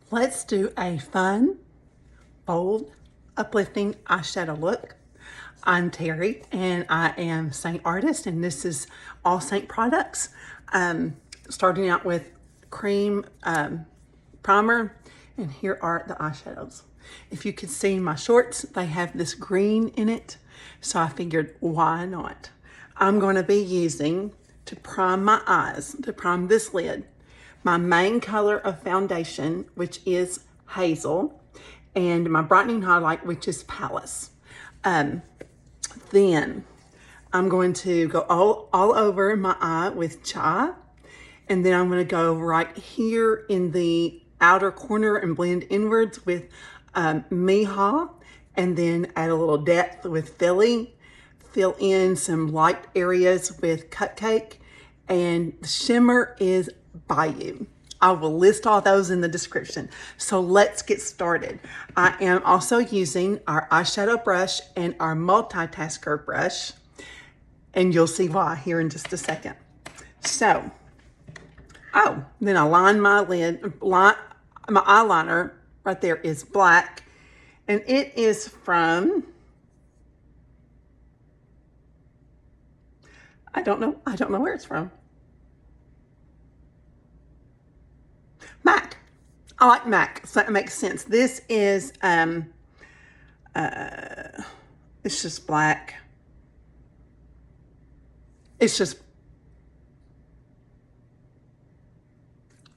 Let's do a fun, bold, uplifting eyeshadow look. I'm Terry and I am Seint artist, and this is all Seint products. Starting out with cream primer, and here are the eyeshadows. If you could see my shorts, they have this green in it, so I figured why not? I'm going to be using, to prime my eyes, to prime this lid, my main color of foundation, which is Hazel, and my brightening highlight, which is Palace. Then I'm going to go all over my eye with Chai, and then I'm going to go right here in the outer corner and blend inwards with Miha, and then add a little depth with Philly, fill in some light areas with Cupcake, and the shimmer is Bayou. I will list all those in the description. So let's get started. I am also using our eyeshadow brush and our multitasker brush, and you'll see why here in just a second. So, then I line my lid, my eyeliner right there is black, and it is from, I don't know where it's from. MAC. I like MAC, so that makes sense. This is, it's just black. It's just,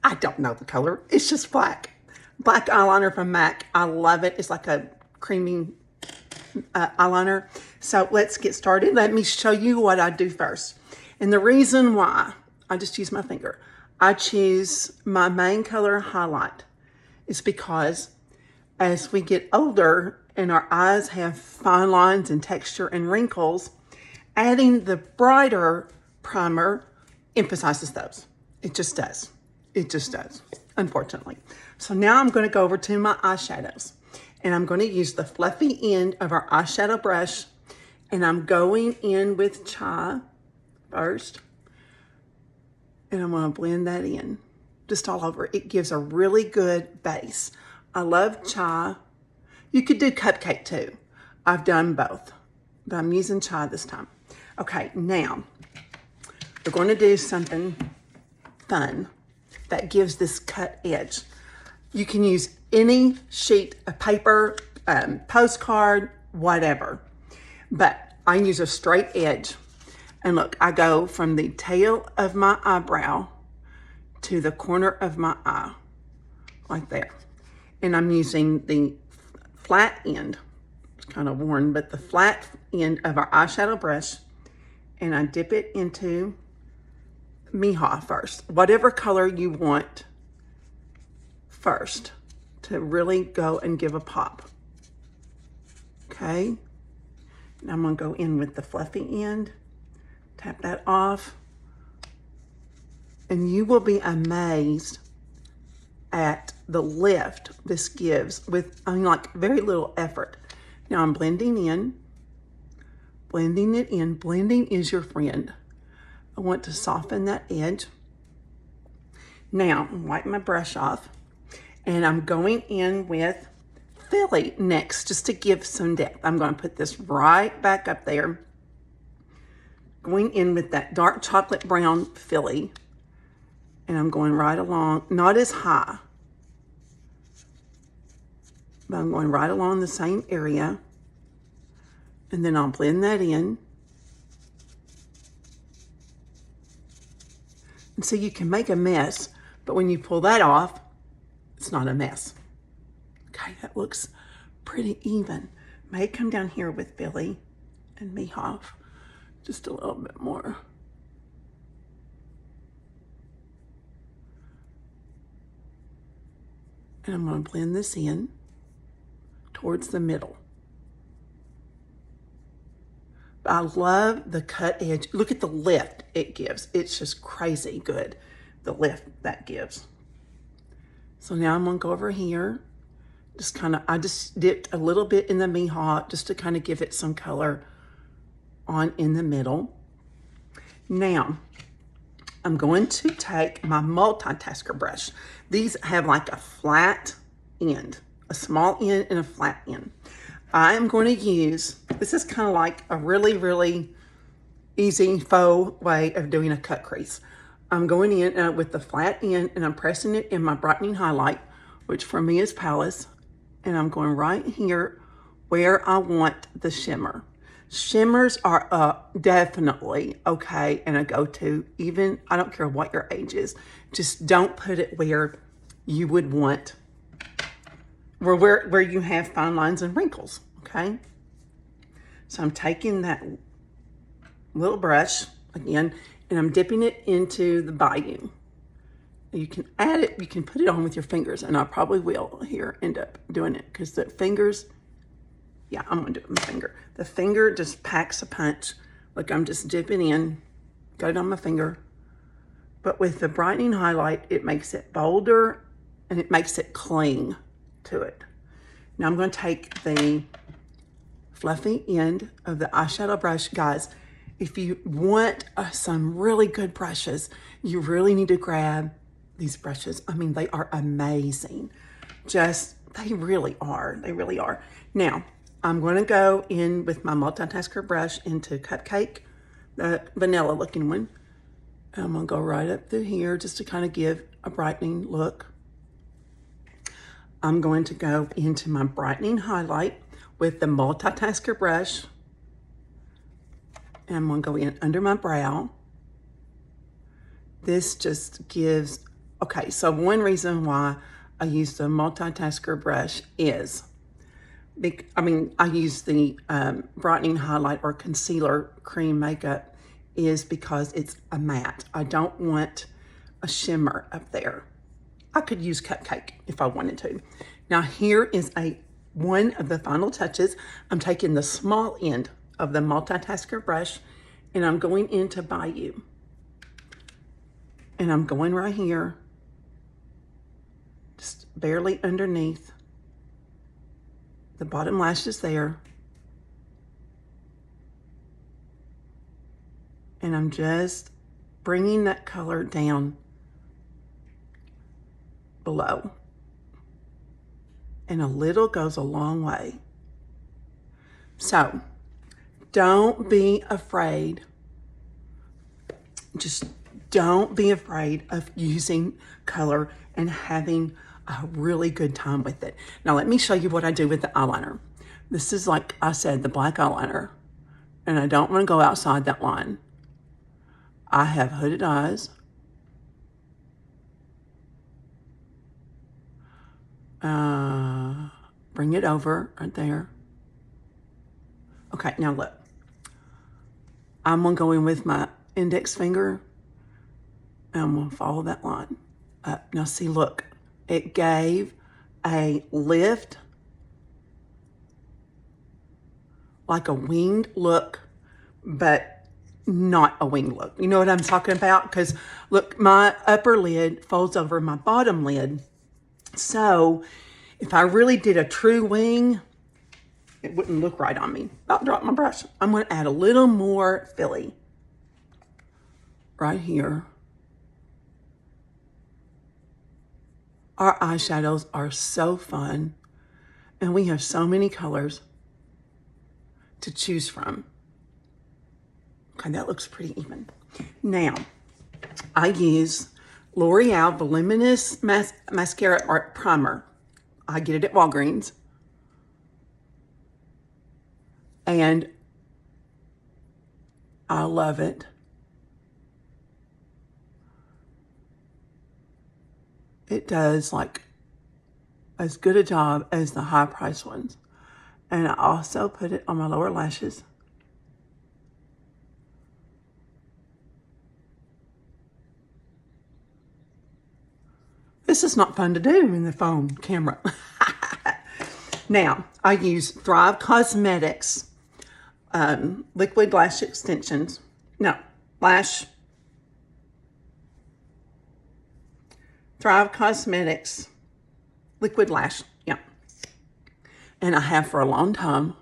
I don't know the color. It's just black. Black eyeliner from MAC. I love it. It's like a creamy eyeliner. So let's get started. Let me show you what I do first. And the reason why, I just use my finger, I choose my main color highlight is because as we get older and our eyes have fine lines and texture and wrinkles, adding the brighter primer emphasizes those. It just does. It just does, unfortunately. So now I'm going to go over to my eyeshadows, and I'm going to use the fluffy end of our eyeshadow brush, and I'm going in with Chai first. And I'm going to blend that in just all over. It gives a really good base. I love Chai. You could do Cupcake too. I've done both, but I'm using Chai this time. Okay, now we're going to do something fun that gives this cut edge. You can use any sheet of paper, postcard, whatever, but I use a straight edge. And look, I go from the tail of my eyebrow to the corner of my eye, like there. And I'm using the flat end, it's kind of worn, but the flat end of our eyeshadow brush, and I dip it into Miha first. Whatever color you want first to really go and give a pop. Okay? And I'm gonna go in with the fluffy end. Tap that off, and you will be amazed at the lift this gives with, like very little effort. Now I'm blending in, blending it in. Blending is your friend. I want to soften that edge. Now, wipe my brush off, and I'm going in with Philly next, just to give some depth. I'm going to put this right back up there. Going in with that dark chocolate brown Philly, and I'm going right along, not as high, but I'm going right along the same area, and then I'll blend that in. And so you can make a mess, but when you pull that off, it's not a mess. Okay, that looks pretty even. May come down here with Philly and Miha. Just a little bit more. And I'm going to blend this in towards the middle. But I love the cut edge. Look at the lift it gives. It's just crazy good, the lift that gives. So now I'm going to go over here. I just dipped a little bit in the Miha just to kind of give it some color on in the middle. Now, I'm going to take my multitasker brush. These have like a flat end, a small end and a flat end. I am going to use, this is kind of like a really, really easy faux way of doing a cut crease. I'm going in with the flat end and I'm pressing it in my brightening highlight, which for me is Palace. And I'm going right here where I want the shimmer. Shimmers are definitely okay and a go-to. Even, I don't care what your age is. Just don't put it where you would want, where you have fine lines and wrinkles, okay? So I'm taking that little brush again, and I'm dipping it into the bayou. You can add it, you can put it on with your fingers, and I probably will here end up doing it because the fingers, yeah, I'm gonna do it with my finger. The finger just packs a punch. Look, I'm just dipping in, got it on my finger. But with the brightening highlight, it makes it bolder and it makes it cling to it. Now I'm gonna take the fluffy end of the eyeshadow brush. Guys, if you want some really good brushes, you really need to grab these brushes. I mean, they are amazing. They really are. They really are. Now, I'm going to go in with my multitasker brush into Cupcake, the vanilla looking one. I'm going to go right up through here just to kind of give a brightening look. I'm going to go into my brightening highlight with the multitasker brush. And I'm going to go in under my brow. This just gives, okay, so one reason why I use the multitasker brush is, I use the brightening highlight or concealer cream makeup is because it's a matte. I don't want a shimmer up there. I could use Cupcake if I wanted to. Now here is one of the final touches. I'm taking the small end of the multitasker brush and I'm going into Bayou. And I'm going right here, just barely underneath the bottom lashes there. And I'm just bringing that color down below. And a little goes a long way. So don't be afraid. Just don't be afraid of using color and having a really good time with it. Now let me show you what I do with the eyeliner. This is, like I said, the black eyeliner. And I don't want to go outside that line. I have hooded eyes. Bring it over right there. Okay, now look. I'm gonna go in with my index finger and I'm gonna follow that line up. Now see, look, it gave a lift, like a winged look, but not a winged look. You know what I'm talking about? Because look, my upper lid folds over my bottom lid. So if I really did a true wing, it wouldn't look right on me. About drop my brush. I'm going to add a little more filly right here. Our eyeshadows are so fun, and we have so many colors to choose from. Okay, that looks pretty even. Now, I use L'Oreal Voluminous Mascara Art Primer. I get it at Walgreens. And I love it. It does like as good a job as the high price ones. And I also put it on my lower lashes. This is not fun to do in the phone camera. Now, I use Thrive Cosmetics liquid lash extensions. No, Thrive Cosmetics liquid lash, yeah. And I have for a long time.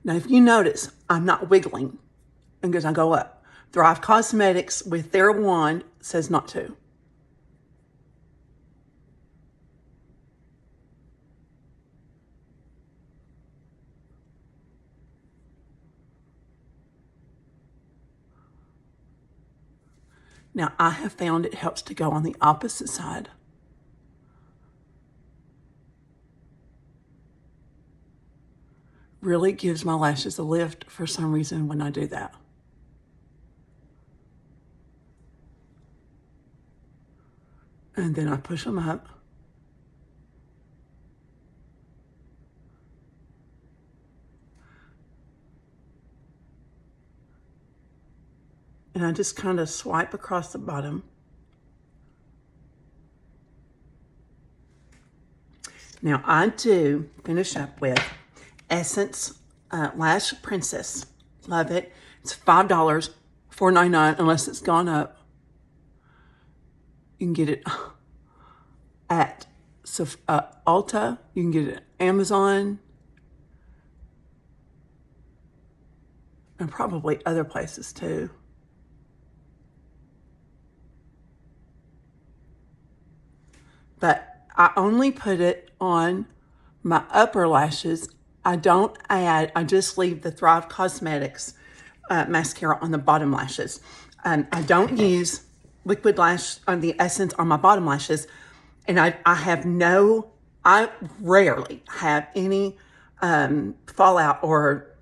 Now, if you notice, I'm not wiggling because I go up. Thrive Cosmetics with their wand says not to. Now, I have found it helps to go on the opposite side. Really gives my lashes a lift for some reason when I do that. And then I push them up. And I just kind of swipe across the bottom. Now I do finish up with Essence Lash Princess. Love it. It's $5, $4.99 unless it's gone up. You can get it at Ulta. You can get it at Amazon. And probably other places too. But I only put it on my upper lashes. I don't add, I just leave the Thrive Cosmetics mascara on the bottom lashes. I don't use liquid lash on the Essence on my bottom lashes. And I rarely have any fallout or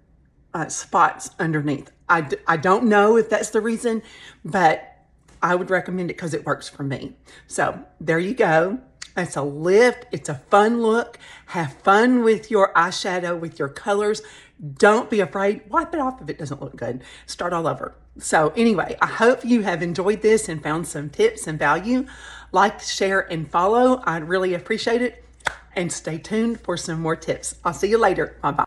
spots underneath. I don't know if that's the reason, but I would recommend it because it works for me. So there you go. It's a lift. It's a fun look. Have fun with your eyeshadow, with your colors. Don't be afraid. Wipe it off if it doesn't look good. Start all over. So anyway, I hope you have enjoyed this and found some tips and value. Like, share, and follow. I'd really appreciate it. And stay tuned for some more tips. I'll see you later. Bye-bye.